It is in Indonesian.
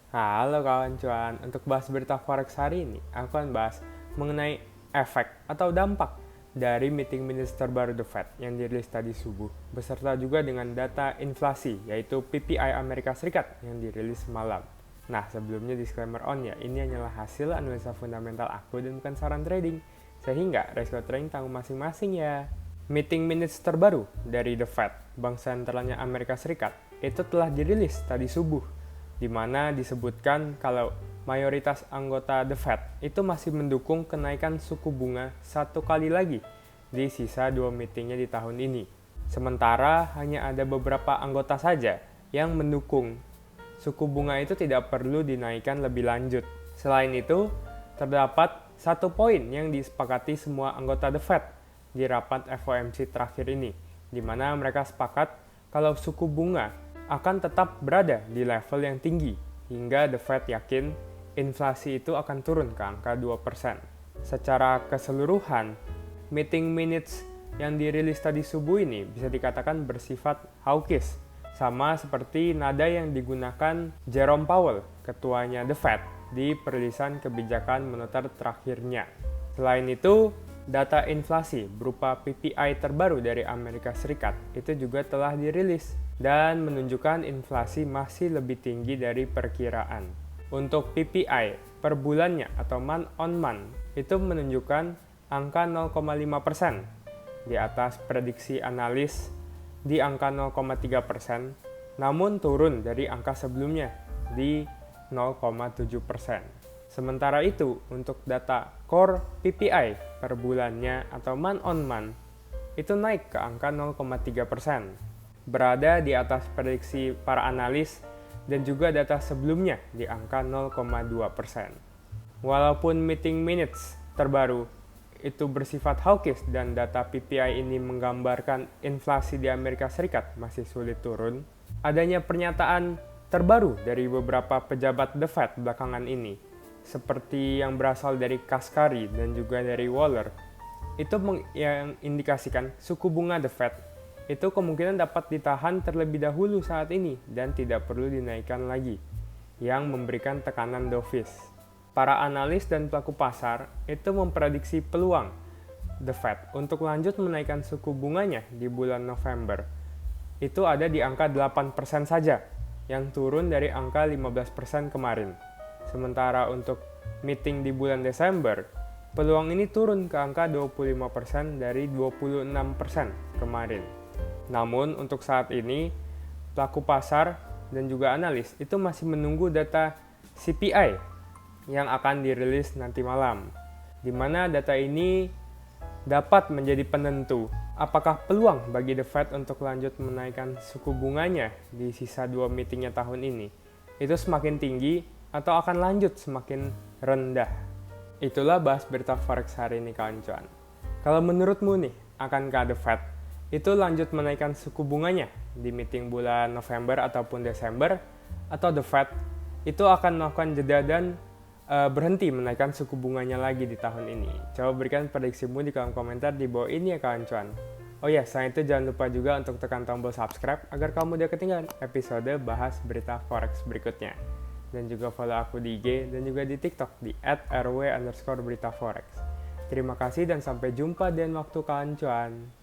Halo kawan cuan, untuk bahas berita forex hari ini, aku akan bahas mengenai efek atau dampak dari meeting minutes terbaru The Fed yang dirilis tadi subuh, beserta juga dengan data inflasi, yaitu PPI Amerika Serikat yang dirilis malam. Nah, sebelumnya disclaimer on ya, ini hanyalah hasil analisa fundamental aku dan bukan saran trading, sehingga resiko trading tanggung masing-masing ya. Meeting minutes terbaru dari The Fed, Bank Sentralnya Amerika Serikat, itu telah dirilis tadi subuh, di mana disebutkan kalau mayoritas anggota The Fed itu masih mendukung kenaikan suku bunga satu kali lagi di sisa 2 meetingnya di tahun ini. Sementara hanya ada beberapa anggota saja yang mendukung suku bunga itu tidak perlu dinaikkan lebih lanjut. Selain itu, terdapat satu poin yang disepakati semua anggota The Fed di rapat FOMC terakhir ini, di mana mereka sepakat kalau suku bunga akan tetap berada di level yang tinggi, hingga The Fed yakin inflasi itu akan turun ke angka 2%. Secara keseluruhan, meeting minutes yang dirilis tadi subuh ini bisa dikatakan bersifat hawkish, sama seperti nada yang digunakan Jerome Powell, ketuanya The Fed, di perilisan kebijakan moneter terakhirnya. Selain itu, data inflasi berupa PPI terbaru dari Amerika Serikat itu juga telah dirilis dan menunjukkan inflasi masih lebih tinggi dari perkiraan. Untuk PPI per bulannya atau month on month itu menunjukkan angka 0,5%, di atas prediksi analis di angka 0,3%, namun turun dari angka sebelumnya di 0,7%. Sementara itu, untuk data core PPI per bulannya atau month on month itu naik ke angka 0,3%, berada di atas prediksi para analis dan juga data sebelumnya di angka 0,2%. Walaupun meeting minutes terbaru itu bersifat hawkish dan data PPI ini menggambarkan inflasi di Amerika Serikat masih sulit turun, adanya pernyataan terbaru dari beberapa pejabat The Fed belakangan ini, seperti yang berasal dari Kaskari dan juga dari Waller, itu mengindikasikan suku bunga The Fed itu kemungkinan dapat ditahan terlebih dahulu saat ini dan tidak perlu dinaikkan lagi, yang memberikan tekanan dovish. Para analis dan pelaku pasar itu memprediksi peluang The Fed untuk lanjut menaikkan suku bunganya di bulan November itu ada di angka 8% saja, yang turun dari angka 15% kemarin. Sementara untuk meeting di bulan Desember, peluang ini turun ke angka 25% dari 26% kemarin. Namun untuk saat ini, pelaku pasar dan juga analis itu masih menunggu data CPI yang akan dirilis nanti malam, di mana data ini dapat menjadi penentu apakah peluang bagi The Fed untuk lanjut menaikkan suku bunganya di sisa 2 meetingnya tahun ini itu semakin tinggi atau akan lanjut semakin rendah. Itulah bahas berita forex hari ini kawan cuan. Kalau menurutmu nih, akankah The Fed itu lanjut menaikkan suku bunganya di meeting bulan November ataupun Desember, atau The Fed itu akan melakukan jeda dan berhenti menaikkan suku bunganya lagi di tahun ini? Coba berikan prediksimu di kolom komentar di bawah ini ya kawan cuan. Oh ya, selain itu jangan lupa juga untuk tekan tombol subscribe agar kamu tidak ketinggalan episode bahas berita forex berikutnya. Dan juga follow aku di IG dan juga di TikTok di @rw_beritaforex. Terima kasih dan sampai jumpa di waktu kawan cuan.